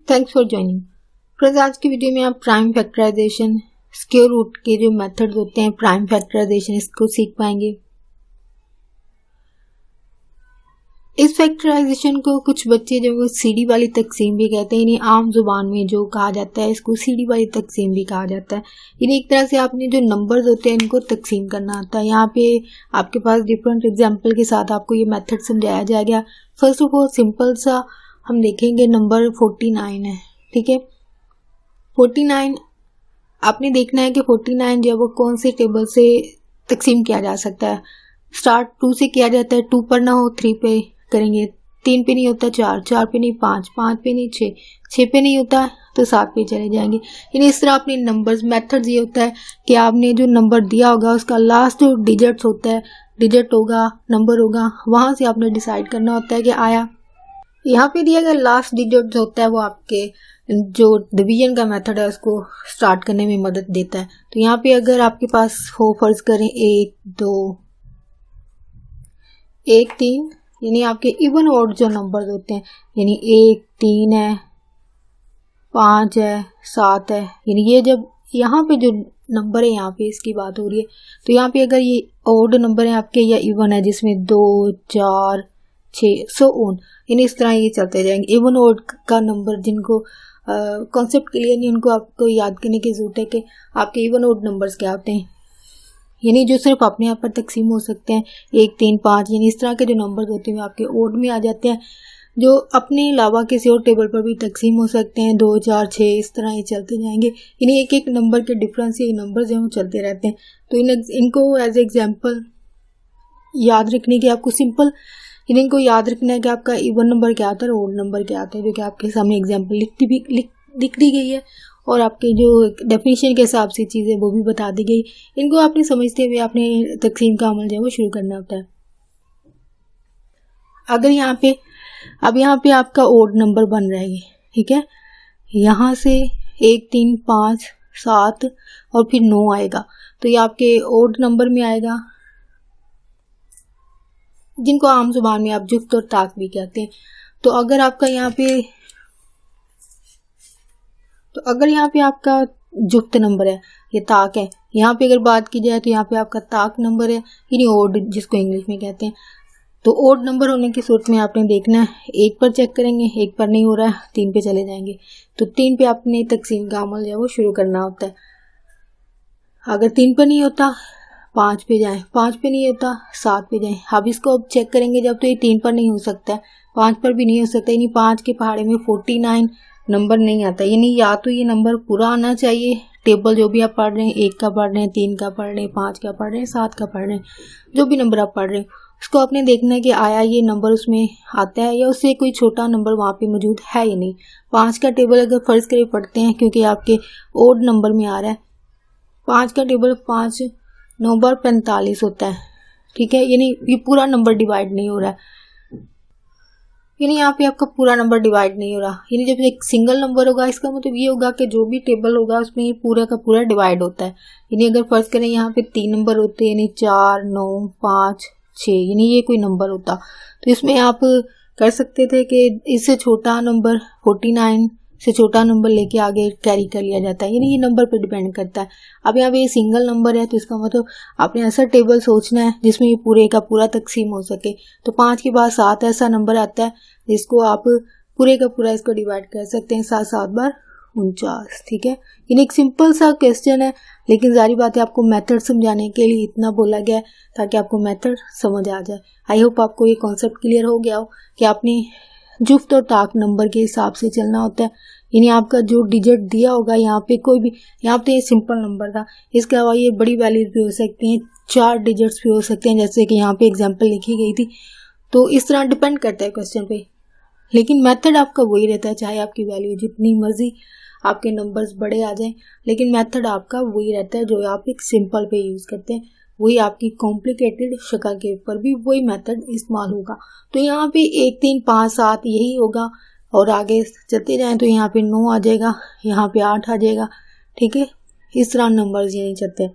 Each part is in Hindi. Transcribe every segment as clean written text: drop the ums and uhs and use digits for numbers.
Thanks for joining friends. आज की वीडियो में आप प्राइम फैक्टराइजेशन, स्क्वायर रूट के जो मेथड्स होते हैं प्राइम फैक्टराइजेशन, इसको सीख पाएंगे। इस फैक्टराइजेशन को कुछ बच्चे जो वो सीडी वाली तकसीम भी कहते हैं, यानी आम जुबान में जो कहा जाता है इसको सीडी वाली तकसीम भी कहा जाता है। यानी एक तरह से आपने जो नंबर्स होते हैं इनको तकसीम करना आता है। यहाँ पे आपके पास डिफरेंट एग्जाम्पल के साथ आपको ये मेथड समझाया जाएगा। फर्स्ट ऑफ ऑल सिंपल सा हम देखेंगे, नंबर 49 है, ठीक है। 49 आपने देखना है कि 49 जो है वो कौन से टेबल से तकसीम किया जा सकता है। स्टार्ट 2 से किया जाता है, 2 पर ना हो 3 पे करेंगे, 3 पे नहीं होता 4, 4 पे नहीं 5, 5 पे नहीं 6, 6 पे नहीं होता तो 7 पे चले जाएंगे। यानी इस तरह अपने नंबर्स मेथड ये होता है कि आपने जो नंबर दिया होगा उसका लास्ट जो डिजिट्स होता है, डिजिट होगा, नंबर होगा, वहाँ से आपने डिसाइड करना होता है कि आया यहाँ पे दिया गया लास्ट डिजिट होता है वो आपके जो डिवीजन का मेथड है उसको स्टार्ट करने में मदद देता है। तो यहाँ पे अगर आपके पास हो, फर्ज करें 1 2 1 3, यानी आपके इवन ऑड जो नंबर्स होते हैं, यानी 1 3 है, 5 है, 7 है, यानी ये जब यहाँ पे जो नंबर है यहाँ पे इसकी बात हो रही है, तो यहाँ पे अगर ये ऑड नंबर है आपके या इवन है जिसमें 2 4 6 सो ऑन, यानी इस तरह ये चलते जाएंगे। इवन ऑड का नंबर जिनको कॉन्सेप्ट क्लियर नहीं उनको आपको याद करने की जरूरत है कि आपके इवन ऑड नंबर्स क्या होते हैं, यानी जो सिर्फ अपने आप पर तकसीम हो सकते हैं, 1 3 5, यानी इस तरह के जो नंबर्स होते हैं आपके ऑड में आ जाते हैं, जो अपने अलावा किसी और टेबल पर भी तकसीम हो सकते हैं, 2 4 6, इस तरह ये चलते जाएंगे। यानी एक एक नंबर के डिफरेंस ये नंबर जो चलते रहते हैं। तो इनको एज एग्जाम्पल याद रखने की आपको सिंपल इनको याद रखना है कि आपका इवन नंबर क्या आता है और ऑड नंबर क्या आता है, जो कि आपके सामने एग्जाम्पल लिख दी गई है और आपके जो डेफिनेशन के हिसाब से चीज़ें वो भी बता दी गई। इनको आपने समझते हुए आपने तकसीम का अमल जो है वो शुरू करना होता है। अगर यहाँ पे आपका ऑड नंबर बन रहा है, ठीक है, यहाँ से 1 3 5 7 और फिर 9 आएगा, तो ये आपके ऑड नंबर में आएगा, जिनको आम जुबान में आप जुफ्त और ताक भी कहते हैं। तो अगर यहाँ पे आपका जुफ्त नंबर है, ये ताक है, यहाँ पे अगर बात की जाए तो यहाँ पे आपका ताक नंबर है, यानी ओड जिसको इंग्लिश में कहते हैं। तो ओड नंबर होने की सूरत में आपने देखना है, 1 पर चेक करेंगे, 1 पर नहीं हो रहा है 3 पे चले जाएंगे, तो 3 पे आपने तकसीम का अमल जो है वो शुरू करना होता है। अगर 3 पर नहीं होता 5 पे जाएं, 5 पे नहीं होता 7 पे जाएं। अब इसको अब चेक करेंगे जब, तो ये 3 पर नहीं हो सकता है, 5 पर भी नहीं हो सकता, यानी 5 के पहाड़े में 49 नंबर नहीं आता। यानी या तो ये नंबर पूरा आना चाहिए, टेबल जो भी आप पढ़ रहे हैं, 1 का पढ़ रहे हैं, 3 का पढ़ रहे हैं, 5 का पढ़ रहे हैं, 7 का पढ़ रहे हैं, जो भी नंबर आप पढ़ रहे हैं उसको आपने देखना है कि आया ये नंबर उसमें आता है या उससे कोई छोटा नंबर वहाँ पे मौजूद है या नहीं। 5 का टेबल अगर फर्ज करे पढ़ते हैं, क्योंकि आपके ओड नंबर में आ रहा है, 5 का टेबल 5 9 बार 45 होता है, ठीक है, यानी ये पूरा नंबर डिवाइड नहीं हो रहा है, यानी यहाँ पे आपका पूरा नंबर डिवाइड नहीं हो रहा। यानी जब एक सिंगल नंबर होगा इसका मतलब ये होगा कि जो भी टेबल होगा उसमें ये पूरा का पूरा डिवाइड होता है। यानी अगर फर्ज करें यहाँ पे 3 नंबर होते हैं, यानी 4 9 5 6, यानी ये कोई नंबर होता तो इसमें आप कर सकते थे कि इससे छोटा नंबर 49 से छोटा नंबर लेके आगे कैरी कर लिया जाता है, यानी ये नंबर पर डिपेंड करता है। अब यहाँ पे ये सिंगल नंबर है तो इसका मतलब आपने ऐसा टेबल सोचना है जिसमें ये पूरे का पूरा तकसीम हो सके। तो 5 के बाद 7 ऐसा नंबर आता है जिसको आप पूरे का पूरा इसको डिवाइड कर सकते हैं, 7 7 बार 49, ठीक है। यानी एक सिंपल सा क्वेश्चन है, लेकिन जारी बात है आपको मेथड समझाने के लिए इतना बोला गया है ताकि आपको मेथड समझ आ जाए। आई होप आपको ये कॉन्सेप्ट क्लियर हो गया हो कि आपने जुफ्त और ताक नंबर के हिसाब से चलना होता है। यानी आपका जो डिजिट दिया होगा यहाँ पे कोई भी, यहाँ पे ये सिंपल नंबर था, इसके अलावा ये बड़ी वैल्यूज भी हो सकती हैं, 4 डिजिट्स भी हो सकते हैं, जैसे कि यहाँ पे एग्जांपल लिखी गई थी। तो इस तरह डिपेंड करता है क्वेश्चन पे, लेकिन मेथड आपका वही रहता है, चाहे आपकी वैल्यू जितनी मर्जी आपके नंबर्स बड़े आ जाएं, लेकिन मेथड आपका वही रहता है जो आप एक सिंपल पे यूज़ करते हैं, वही आपकी कॉम्प्लिकेटेड शक्ल के ऊपर भी वही मेथड इस्तेमाल होगा। तो यहाँ पे 1 3 5 7 यही होगा, और आगे चलते जाएं तो यहाँ पे 9 आ जाएगा, यहाँ पे 8 आ जाएगा, ठीक है। इस तरह नंबर्स ये नहीं चलते।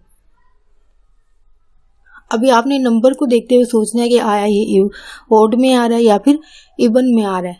अभी आपने नंबर को देखते हुए सोचना है कि आया ये ऑड में आ रहा है या फिर इवन में आ रहा है।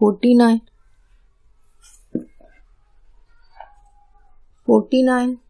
49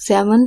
7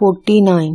49,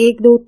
1 2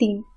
3,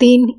3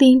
3,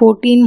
14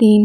3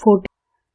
14.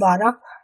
12,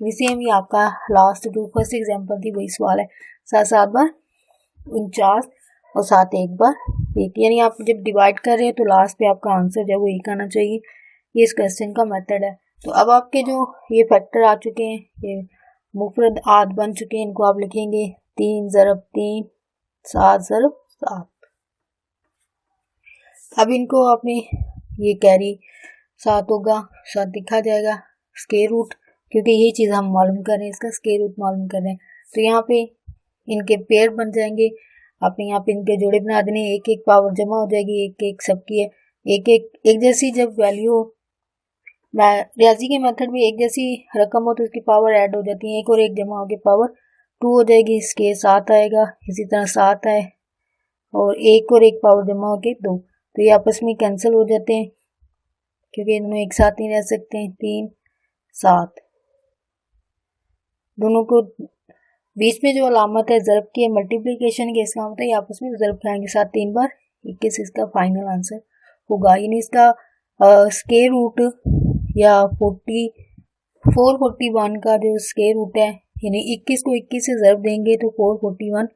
सेम ही आपका लास्ट जो फर्स्ट एग्जांपल थी वही सवाल है, 7 बार 49 और 7 एक बार 1, यानी आप जब डिवाइड कर रहे हैं तो लास्ट पे आपका आंसर जो है वो 1 आना चाहिए। ये इस क्वेश्चन का मेथड है। तो अब आपके जो ये फैक्टर आ चुके हैं, ये मुफरद आद बन चुके हैं, इनको आप लिखेंगे 3 ज़रब 3 7 ज़रब 7। अब इनको आपने ये कैरी 7 होगा, 7 लिखा जाएगा, स्क्वायर रूट, क्योंकि यही चीज़ हम मालूम कर रहे हैं, इसका स्क्वायर रूट मालूम कर रहे हैं। तो यहाँ पे इनके पेयर बन जाएंगे, आपने यहाँ पे इनके जोड़े बना देने, एक एक पावर जमा हो जाएगी, एक एक सबकी है, एक जैसी जब वैल्यू हो, रियाजी के मेथड में एक जैसी रकम हो तो उसकी पावर ऐड हो जाती है, एक और एक जमा होकर पावर 2 हो जाएगी, इसके 7 आएगा, इसी तरह 7 आए और एक और एक पावर जमा होकर 2, तो ये आपस में कैंसिल हो जाते हैं क्योंकि इनमें एक साथ नहीं रह सकते हैं। 3 7 दोनों को बीच में जो अलामत है ज़रब की मल्टीप्लिकेशन की, इसका मतलब ये आपस में ज़रब खाएंगे, 7 3 बार 21 इसका फाइनल आंसर होगा। यानी इसका स्क्वायर रूट या 441 का जो स्क्वायर रूट है, यानी 21 को 21 से ज़रब देंगे तो 441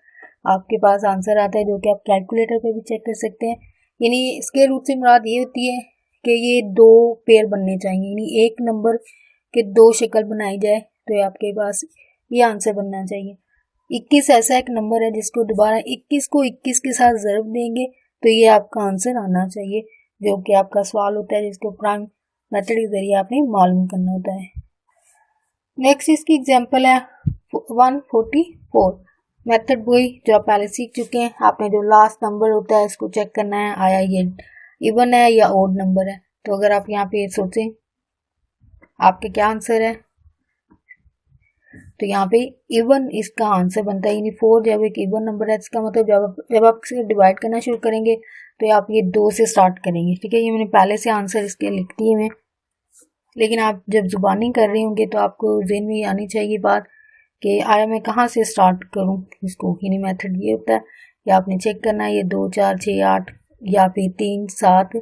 आपके पास आंसर आता है, जो कि आप कैलकुलेटर पे भी चेक कर सकते हैं। यानी स्क्वायर रूट से मुराद ये होती है कि ये 2 पेयर बनने चाहिए, यानी एक नंबर के 2 शक्ल बनाई जाए तो आपके पास ये आंसर बनना चाहिए। 21 ऐसा एक नंबर है जिसको दोबारा 21 को 21 के साथ ज़रब देंगे तो ये आपका आंसर आना चाहिए, जो कि आपका सवाल होता है जिसको प्राइम मेथड के जरिए आपने मालूम करना होता है। नेक्स्ट इसकी एग्जांपल है 144। मेथड वही जो आप पहले सीख चुके हैं, आपने जो लास्ट नंबर होता है इसको चेक करना है आया ये इवन है या ओड नंबर है। तो अगर आप यहाँ पे सोचें आपके क्या आंसर है, तो यहाँ पे इवन इसका आंसर बनता है, यानी 4 जब एक इवन नंबर है इसका मतलब जब आप इसे डिवाइड करना शुरू करेंगे तो आप ये 2 से स्टार्ट करेंगे, ठीक है। ये मैंने पहले से आंसर इसके लिख दिए हैं, लेकिन आप जब जुबानी कर रहे होंगे तो आपको ज़हन में आनी चाहिए बात कि आया मैं कहाँ से स्टार्ट करूँ इसको। यानी मेथड ये होता है कि आपने चेक करना है ये 2 4 6 8 या फिर 3 7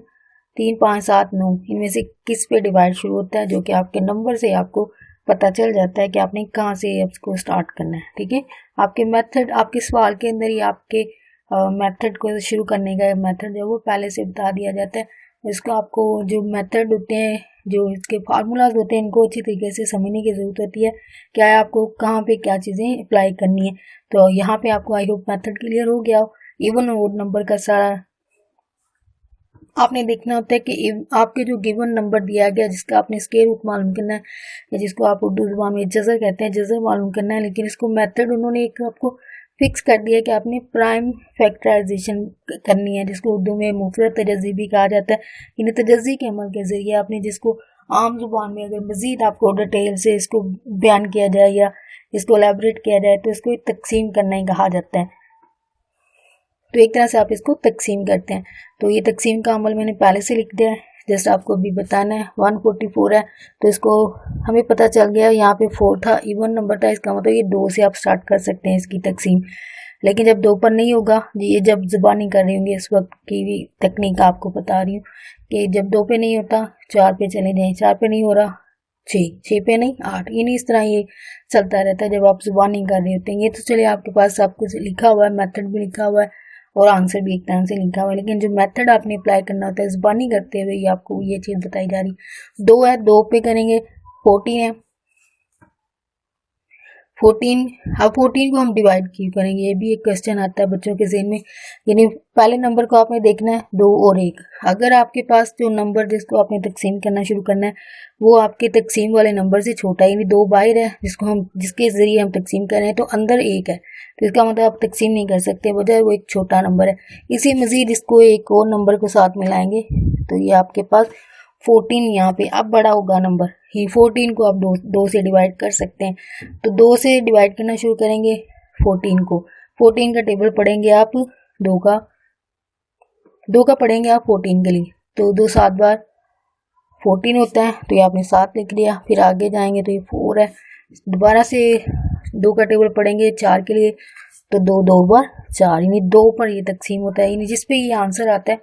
3 5 7 9 इनमें से किस पे डिवाइड शुरू होता है, जो कि आपके नंबर से आपको पता चल जाता है कि आपने कहाँ से इसको स्टार्ट करना है, ठीक है। आपके मेथड आपके सवाल के अंदर ही आपके मेथड को शुरू करने का मेथड जो वो पहले से बता दिया जाता है। इसको आपको जो मेथड होते हैं, जो इसके फार्मूलाज होते हैं, इनको अच्छी तरीके से समझने की ज़रूरत होती है, क्या है आपको कहाँ पे क्या चीज़ें अप्लाई करनी है। तो यहाँ पे आपको आई होप मेथड क्लियर हो गया हो। इवन और ओड नंबर का सारा आपने देखना होता है कि आपके जो गिवन नंबर दिया गया जिसका आपने स्क्वायर रूट मालूम करना है, या जिसको आप उर्दू ज़ुबान में जज़र कहते हैं, जज़र मालूम करना है, लेकिन इसको मेथड उन्होंने एक आपको फिक्स कर दिया कि आपने प्राइम फैक्टराइजेशन करनी है, जिसको उर्दू में मुफरद तजज़ी भी कहा जाता है। यानी तजज़ी के अमल के ज़रिए आपने जिसको आम ज़ुबान में अगर मज़ीद आपको डिटेल से इसको बयान किया जाए या इसको एलैबोरेट किया जाए तो इसको तकसीम करना ही कहा जाता है। तो एक तरह से आप इसको तकसीम करते हैं। तो ये तकसीम का अमल मैंने पहले से लिख दिया है, जस्ट आपको अभी बताना है। 144 है तो इसको हमें पता चल गया यहाँ पे 4 था, इवन नंबर था, इसका मतलब ये 2 से आप स्टार्ट कर सकते हैं इसकी तकसीम। लेकिन जब 2 पर नहीं होगा, ये जब ज़ुबानी कर रही होंगी इस वक्त की भी तकनीक आपको बता रही हूँ कि जब 2 पे नहीं होता 4 पे चले जाएँ, 4 पे नहीं हो रहा 6 पे नहीं 8, यानी इस तरह ये चलता रहता है जब आप ज़ुबानी कर रहे होते हैं। ये तो चलिए आपके पास सब कुछ लिखा हुआ है, मेथड भी लिखा हुआ है और आंसर भी एक तरह से लिखा हुआ है, लेकिन जो मेथड आपने अप्लाई करना होता है ज़ुबानी करते हुए ये आपको ये चीज़ बताई जा रही। 2 है, 2 पे करेंगे, 14 है, 14 अब 14 को हम डिवाइड क्यों करेंगे, ये भी एक क्वेश्चन आता है बच्चों के ज़हन में। यानी पहले नंबर को आपने देखना है 2 और 1। अगर आपके पास जो नंबर जिसको आपने तकसीम करना शुरू करना है वो आपके तकसीम वाले नंबर से छोटा है, यानी 2 बाहर है जिसके ज़रिए हम तकसीम कर रहे हैं, तो अंदर 1 है, तो इसका मतलब आप तकसीम नहीं कर सकते, वजह वो एक छोटा नंबर है। इसी मज़ीद इसको एक और नंबर को साथ मिलाएंगे तो ये आपके पास 14 यहाँ पे अब बड़ा होगा नंबर, ये 14 को आप 2 से डिवाइड कर सकते हैं। तो 2 से डिवाइड करना शुरू करेंगे 14 को, 14 का टेबल पढ़ेंगे आप 2 का पढ़ेंगे आप 14 के लिए, तो 2 7 बार 14 होता है, तो ये आपने 7 लिख लिया। फिर आगे जाएंगे तो ये 4 है, दोबारा से 2 का टेबल पढ़ेंगे 4 के लिए, तो 2 2 बार 4, यानी 2 पर ये तकसीम होता है, यानी जिस पे ये आंसर आता है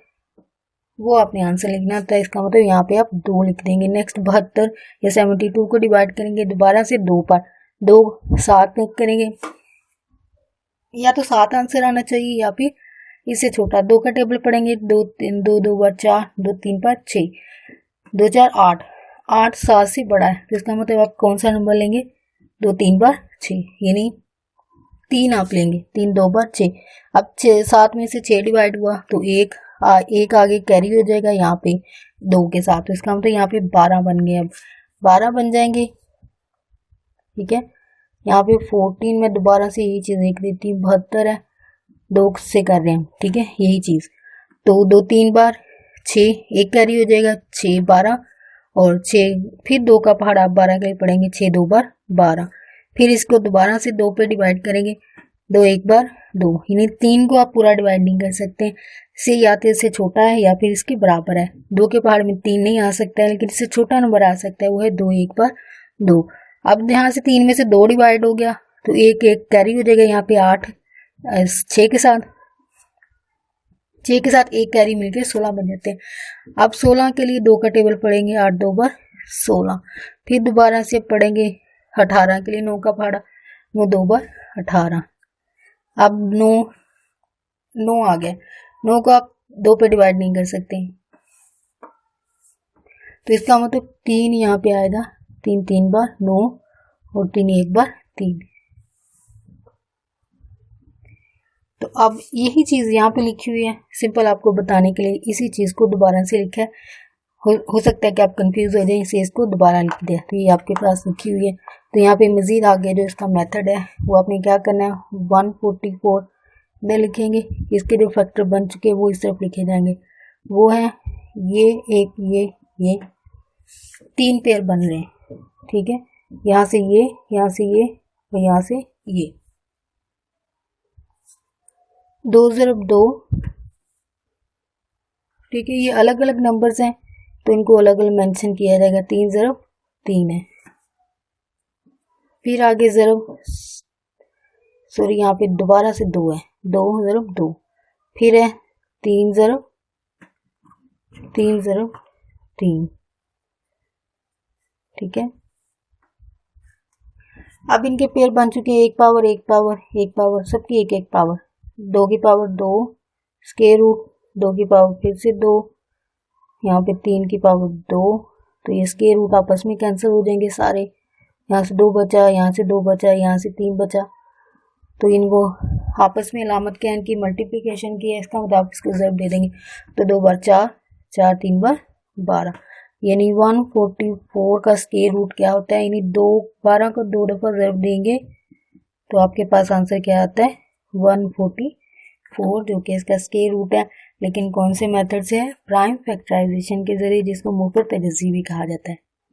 वो आपने आंसर लिखना होता है। इसका मतलब यहाँ पे आप 2 लिख देंगे। नेक्स्ट 72 या 72 को डिवाइड करेंगे दोबारा से 2 पर, 2 7 करेंगे, या तो 7 आंसर आना चाहिए या फिर इससे छोटा। 2 का टेबल पढ़ेंगे, 2 3 2 2 बार 4, 2 3 पर 6, 2 4 8, 8 7 से बड़ा है, तो इसका मतलब आप कौन सा नंबर लेंगे, 2 3 बार 6, यानी 3 आप लेंगे, 3 2 बार 6। अब 7 में से 6 डिवाइड हुआ तो एक आगे कैरी हो जाएगा यहाँ पे 2 के साथ, तो इसका मतलब यहाँ पे 12 बन गए। अब 12 बन जाएंगे, ठीक है। यहाँ पे 14 में दोबारा से यही चीज लिख देती हूँ, 72 है, 2 से कर रहे हैं, ठीक है, यही चीज। तो 2 3 बार 6, एक कैरी हो जाएगा, 6 12 और 6, फिर 2 का पहाड़ आप 12 के लिए पढ़ेंगे, 6 2 बार 12। फिर इसको दोबारा से 2 पे डिवाइड करेंगे, 2 1 बार 2, यानी 3 को आप पूरा डिवाइड नहीं कर सकते, से या तो इससे छोटा है या फिर इसके बराबर है। 2 के पहाड़ में 3 नहीं आ सकता है, लेकिन इससे छोटा नंबर आ सकता है, वो है 2 1 बार 2। अब यहाँ से 3 में से 2 डिवाइड हो गया तो एक कैरी हो जाएगा यहाँ पे 8, 6 के साथ, 6 के साथ एक कैरी मिलकर 16 बन जाते हैं। अब 16 के लिए 2 का टेबल पढ़ेंगे, 8 2 बार 16। फिर दोबारा से पढ़ेंगे 18 के लिए 9 का पहाड़ा, 9 2 बार 18। अब 9 आ गया, 9 को आप 2 पे डिवाइड नहीं कर सकते, तो इसका मतलब 3 यहाँ पे आएगा, 3 3 बार 9 और 3 1 बार 3। तो अब यही चीज यहाँ पे लिखी हुई है, सिंपल आपको बताने के लिए इसी चीज को दोबारा से लिखा है। हो सकता है कि आप कंफ्यूज हो जाए, इसे इसको दोबारा लिख दिया, तो ये आपके पास लिखी हुई है। तो यहाँ पे मजीद आगे जो इसका मेथड है वो आपने क्या करना है, 144 में लिखेंगे, इसके जो फैक्टर बन चुके हैं वो इस तरफ लिखे जाएंगे, वो है ये एक ये 3 पेयर बन रहे हैं, ठीक है, यहाँ से ये, यहाँ से ये और यहाँ से ये, 2 ज़रब 2, ठीक है। ये अलग अलग नंबर्स हैं तो इनको अलग अलग मेंशन किया जाएगा, 3 ज़रब 3 है। फिर आगे ज़रब, सॉरी यहाँ पे दोबारा से 2 है, 2 ज़रब 2, फिर है 3 ज़रब 3, ठीक है। अब इनके पेयर बन चुके हैं, 1 पावर 1 पावर 1 पावर, सबकी 1 1 पावर, 2 की पावर 2, स्क्वायर रूट 2 की पावर फिर से 2, यहाँ पे 3 की पावर 2, तो ये स्क्वायर रूट आपस में कैंसिल हो जाएंगे सारे, यहाँ से 2 बचा, यहाँ से 2 बचा, यहाँ से 3 बचा, तो इनको आपस में अलामत क्या है, इनकी मल्टीप्लिकेशन की है, इसका मतलब आप इसको ज़रब दे देंगे, तो 2 बार 4, 4 3 बार 12, यानी 144 का स्क्वायर रूट क्या होता है, यानी 12 को 2 दफ़ा ज़रब देंगे तो आपके पास आंसर क्या आता है, 144, जो कि इसका स्क्वायर रूट है, लेकिन कौन से मेथड से है, प्राइम फैक्टराइजेशन के जरिए, जिसको मुफरद तजज़ी भी कहा जाता है।